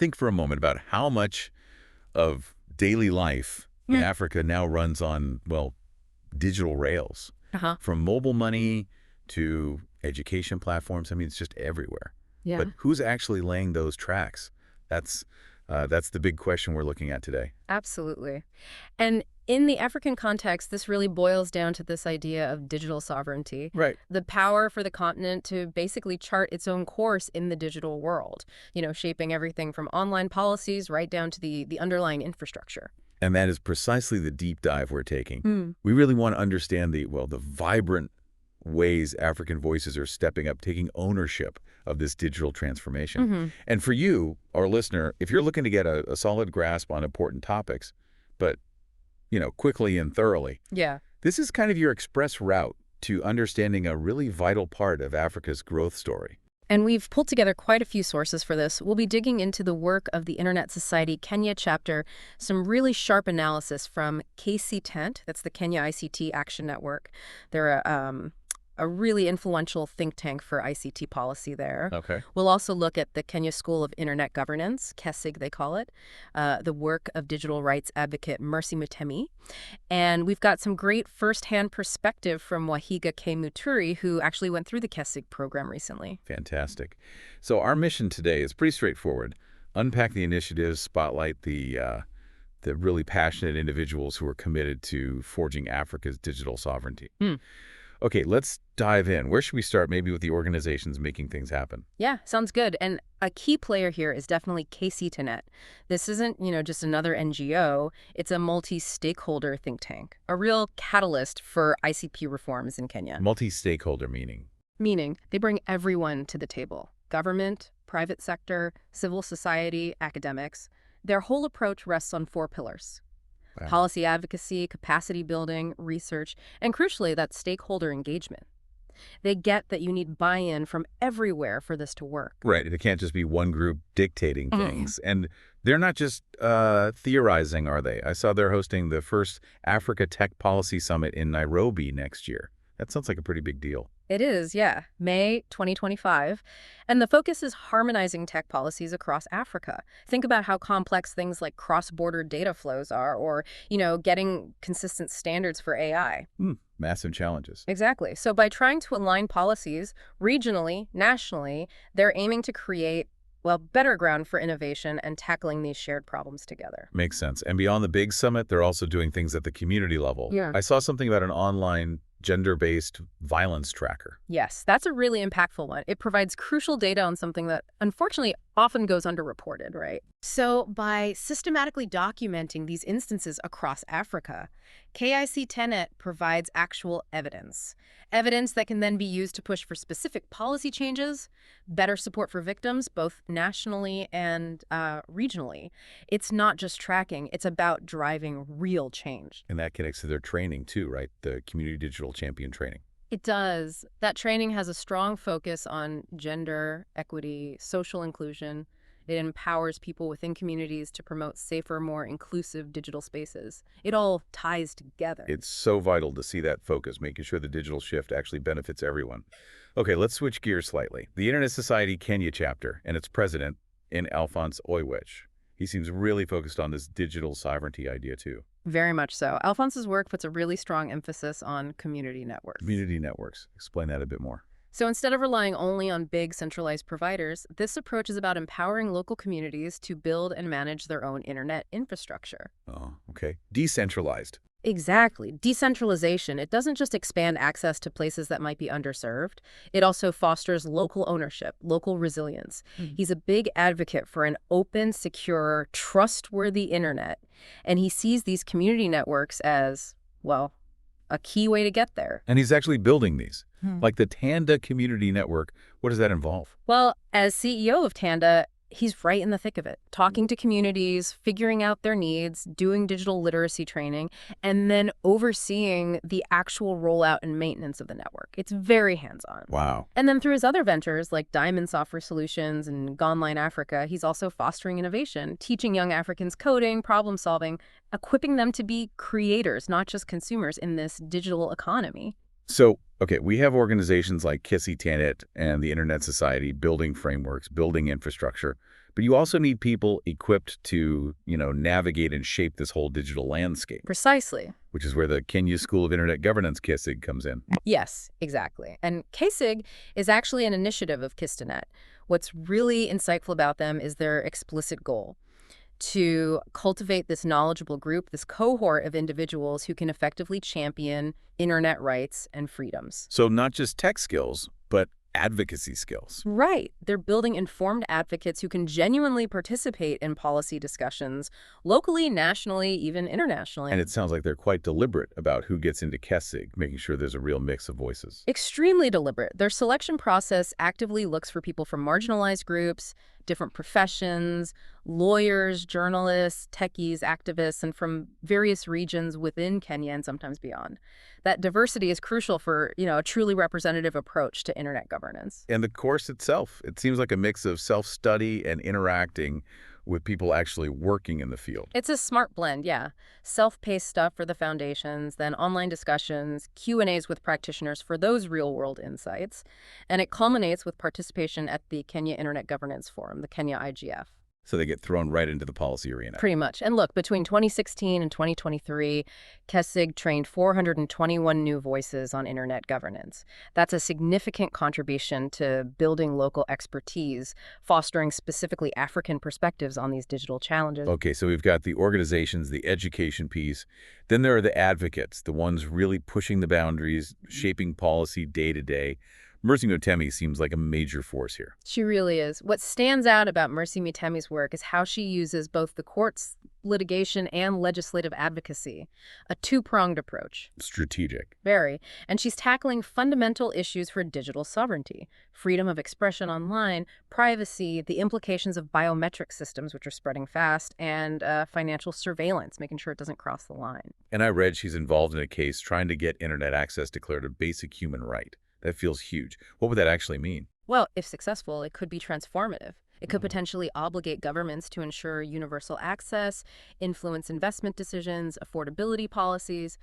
think for a moment about how much of daily life in Africa now runs on, well, digital rails. From mobile money to education platforms. I mean, it's just everywhere. Yeah. But who's actually laying those tracks? That's the big question we're looking at today. Absolutely. And in the African context, this really boils down to this idea of digital sovereignty. Right. The power for the continent to basically chart its own course in the digital world, shaping everything from online policies right down to the underlying infrastructure. And that is precisely the deep dive we're taking. We really want to understand the vibrant ways African voices are stepping up, taking ownership of this digital transformation. And for you, our listener, if you're looking to get a solid grasp on important topics, but, quickly and thoroughly, this is kind of your express route to understanding a really vital part of Africa's growth story. And we've pulled together quite a few sources for this. We'll be digging into the work of the Internet Society Kenya chapter, some really sharp analysis from KeSIG, that's the Kenya ICT Action Network. They're a really influential think tank for ICT policy there. Okay. We'll also look at the Kenya School of Internet Governance, KeSIG they call it, the work of digital rights advocate Mercy Mutemi. And we've got some great firsthand perspective from WaihigaKMuturi, who actually went through the KeSIG program recently. Fantastic. So our mission today is pretty straightforward. Unpack the initiatives, spotlight the really passionate individuals who are committed to forging Africa's digital sovereignty. Okay, let's dive in. Where should we start? Maybe with the organizations making things happen. Yeah, sounds good. And a key player here is definitely KeSIG. This isn't, just another NGO. It's a multi-stakeholder think tank, a real catalyst for ICP reforms in Kenya. Multi-stakeholder meaning? Meaning they bring everyone to the table. Government, private sector, civil society, academics. Their whole approach rests on 4 pillars. Wow. Policy advocacy, capacity building, research, and crucially, that stakeholder engagement. They get that you need buy-in from everywhere for this to work. Right. It can't just be one group dictating things. And they're not just theorizing, are they? I saw they're hosting the first Africa Tech Policy Summit in Nairobi next year. That sounds like a pretty big deal. It is, yeah. May 2025. And the focus is harmonizing tech policies across Africa. Think about how complex things like cross-border data flows are or, getting consistent standards for AI. Massive challenges. Exactly. So by trying to align policies regionally, nationally, they're aiming to create better ground for innovation and tackling these shared problems together. Makes sense. And beyond the big summit, they're also doing things at the community level. Yeah. I saw something about an online gender-based violence tracker. Yes, that's a really impactful one. It provides crucial data on something that unfortunately often goes underreported, right? So by systematically documenting these instances across Africa, KIC provides actual evidence. Evidence that can then be used to push for specific policy changes, better support for victims, both nationally and regionally. It's not just tracking, it's about driving real change. And that connects to their training too, right? The Community Digital Champion training. It does. That training has a strong focus on gender, equity, social inclusion. It empowers people within communities to promote safer, more inclusive digital spaces. It all ties together. It's so vital to see that focus, making sure the digital shift actually benefits everyone. Okay, let's switch gears slightly. The Internet Society Kenya chapter and its president, Alphonse Oiwech. He seems really focused on this digital sovereignty idea too. Very much so. Alphonse's work puts a really strong emphasis on community networks. Community networks. Explain that a bit more. So instead of relying only on big centralized providers, this approach is about empowering local communities to build and manage their own internet infrastructure. Oh, okay. Decentralized. Exactly. Decentralization, it doesn't just expand access to places that might be underserved. It also fosters local ownership, local resilience. He's a big advocate for an open, secure, trustworthy internet. And he sees these community networks as, a key way to get there. And he's actually building these. Like the Tanda Community Network. What does that involve? Well, as CEO of Tanda, he's right in the thick of it, talking to communities, figuring out their needs, doing digital literacy training, and then overseeing the actual rollout and maintenance of the network. It's very hands-on. Wow. And then through his other ventures like Diamond Software Solutions and Gonline Africa, he's also fostering innovation, teaching young Africans coding, problem solving, equipping them to be creators, not just consumers in this digital economy. So, okay, we have organizations like KeSIG and the Internet Society building frameworks, building infrastructure. But you also need people equipped to, navigate and shape this whole digital landscape. Precisely. Which is where the Kenya School of Internet Governance, KeSIG, comes in. Yes, exactly. And KeSIG is actually an initiative of KiStanet. What's really insightful about them is their explicit goal: to cultivate this knowledgeable group, this cohort of individuals who can effectively champion internet rights and freedoms. So not just tech skills, but advocacy skills. Right. They're building informed advocates who can genuinely participate in policy discussions locally, nationally, even internationally. And it sounds like they're quite deliberate about who gets into KeSIG, making sure there's a real mix of voices. Extremely deliberate. Their selection process actively looks for people from marginalized groups, different professions, lawyers, journalists, techies, activists, and from various regions within Kenya and sometimes beyond. That diversity is crucial for, a truly representative approach to internet governance. And the course itself, it seems like a mix of self-study and interacting with people actually working in the field. It's a smart blend, yeah. Self-paced stuff for the foundations, then online discussions, Q&As with practitioners for those real-world insights. And it culminates with participation at the Kenya Internet Governance Forum, the Kenya IGF. So they get thrown right into the policy arena. Pretty much. And look, between 2016 and 2023, KeSIG trained 421 new voices on internet governance. That's a significant contribution to building local expertise, fostering specifically African perspectives on these digital challenges. Okay, so we've got the organizations, the education piece. Then there are the advocates, the ones really pushing the boundaries, shaping policy day to day. Mercy Mutemi seems like a major force here. She really is. What stands out about Mercy Mutemi's work is how she uses both the courts, litigation, and legislative advocacy, a two-pronged approach. Strategic. Very. And she's tackling fundamental issues for digital sovereignty, freedom of expression online, privacy, the implications of biometric systems, which are spreading fast, and financial surveillance, making sure it doesn't cross the line. And I read she's involved in a case trying to get internet access declared a basic human right. That feels huge. What would that actually mean? Well, if successful, it could be transformative. It could potentially obligate governments to ensure universal access, influence investment decisions, affordability policies.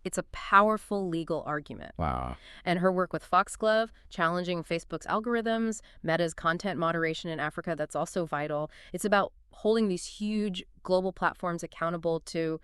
It's a powerful legal argument. Wow. And her work with Foxglove, challenging Facebook's algorithms, Meta's content moderation in Africa, that's also vital. It's about holding these huge global platforms accountable to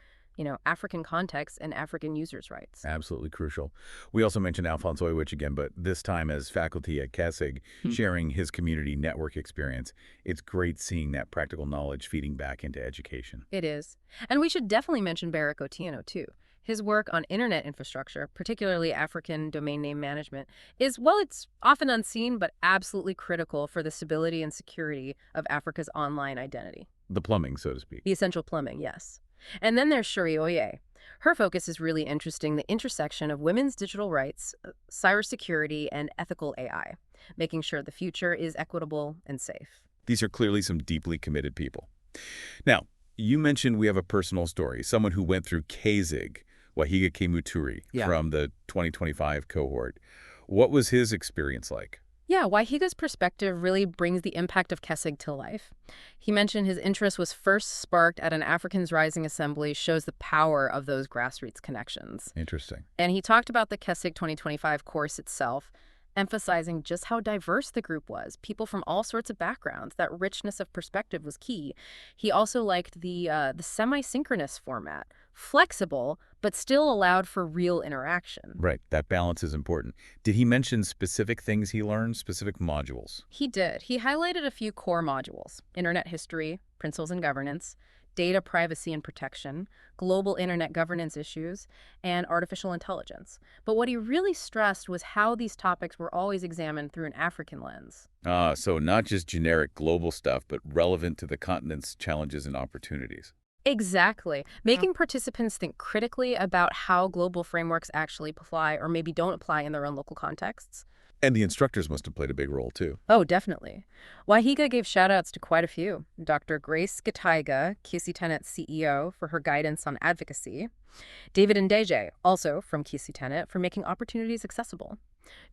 African context and African users' rights. Absolutely crucial. We also mentioned Alphonse Oiwich again, but this time as faculty at KeSIG, sharing his community network experience. It's great seeing that practical knowledge feeding back into education. It is. And we should definitely mention Barrick Otieno, too. His work on internet infrastructure, particularly African domain name management, is, well, it's often unseen, but absolutely critical for the stability and security of Africa's online identity. The plumbing, so to speak. The essential plumbing, yes. And then there's Shuri Oye. Her focus is really interesting, the intersection of women's digital rights, cybersecurity, and ethical AI, making sure the future is equitable and safe. These are clearly some deeply committed people. Now, you mentioned we have a personal story, someone who went through KeSIG, WaihigaKMuturi, from the 2025 cohort. What was his experience like? Yeah, Waihiga's perspective really brings the impact of KeSIG to life. He mentioned his interest was first sparked at an Africans Rising Assembly, shows the power of those grassroots connections. Interesting. And he talked about the KeSIG 2025 course itself, emphasizing just how diverse the group was, people from all sorts of backgrounds. That richness of perspective was key. He also liked the semi-synchronous format, flexible, but still allowed for real interaction. Right. That balance is important. Did he mention specific things he learned, specific modules? He did. He highlighted a few core modules: internet history, principles and governance, data privacy and protection, global internet governance issues, and artificial intelligence. But what he really stressed was how these topics were always examined through an African lens. So not just generic global stuff, but relevant to the continent's challenges and opportunities. Exactly. Making participants think critically about how global frameworks actually apply or maybe don't apply in their own local contexts. And the instructors must have played a big role, too. Oh, definitely. Waihiga gave shout-outs to quite a few. Dr. Grace Gataiga, KeSIG CEO, for her guidance on advocacy. David Ndeje, also from KeSIG, for making opportunities accessible.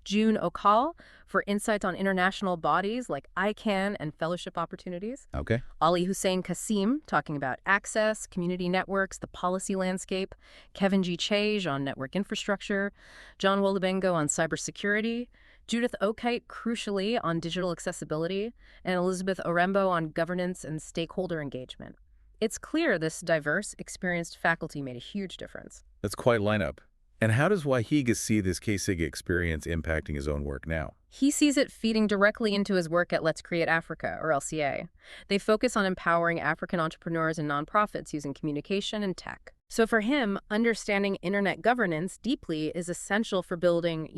June Okal, for insights on international bodies like ICANN and fellowship opportunities. Okay. Ali Hussein Kasim, talking about access, community networks, the policy landscape. Kevin G. Chage on network infrastructure. John Wolabengo on cybersecurity. Judith Okite, crucially, on digital accessibility, and Elizabeth Orembo on governance and stakeholder engagement. It's clear this diverse, experienced faculty made a huge difference. That's quite lineup. And how does Waihiga see this KeSIG experience impacting his own work now? He sees it feeding directly into his work at Let's Create Africa, or LCA. They focus on empowering African entrepreneurs and nonprofits using communication and tech. So for him, understanding internet governance deeply is essential for building,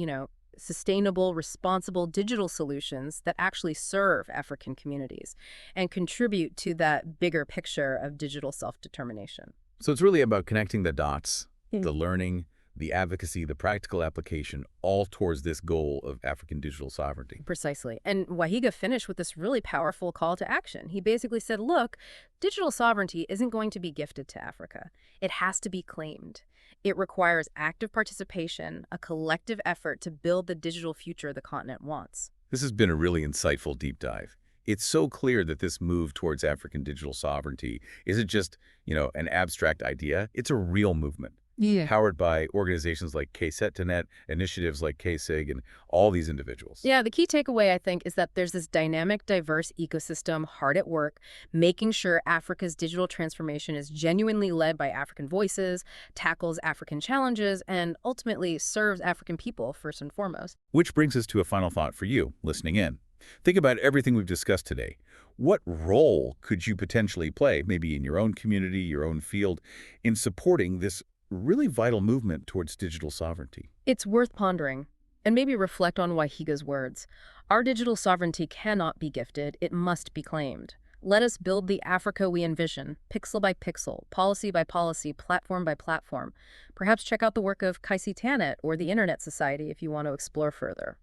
sustainable, responsible digital solutions that actually serve African communities and contribute to that bigger picture of digital self-determination. So it's really about connecting the dots, the learning, the advocacy, the practical application, all towards this goal of African digital sovereignty. Precisely. And Waihiga finished with this really powerful call to action. He basically said, look, digital sovereignty isn't going to be gifted to Africa. It has to be claimed. It requires active participation, a collective effort to build the digital future the continent wants. This has been a really insightful deep dive. It's so clear that this move towards African digital sovereignty isn't just, an abstract idea. It's a real movement. Yeah. Powered by organizations like KSET2Net, initiatives like KeSIG, and all these individuals. Yeah, the key takeaway, I think, is that there's this dynamic, diverse ecosystem hard at work, making sure Africa's digital transformation is genuinely led by African voices, tackles African challenges, and ultimately serves African people first and foremost. Which brings us to a final thought for you listening in. Think about everything we've discussed today. What role could you potentially play, maybe in your own community, your own field, in supporting this really vital movement towards digital sovereignty? It's worth pondering, and maybe reflect on Waihiga's words. Our digital sovereignty cannot be gifted, it must be claimed. Let us build the Africa we envision, pixel by pixel, policy by policy, platform by platform. Perhaps check out the work of KeSIG or the Internet Society if you want to explore further.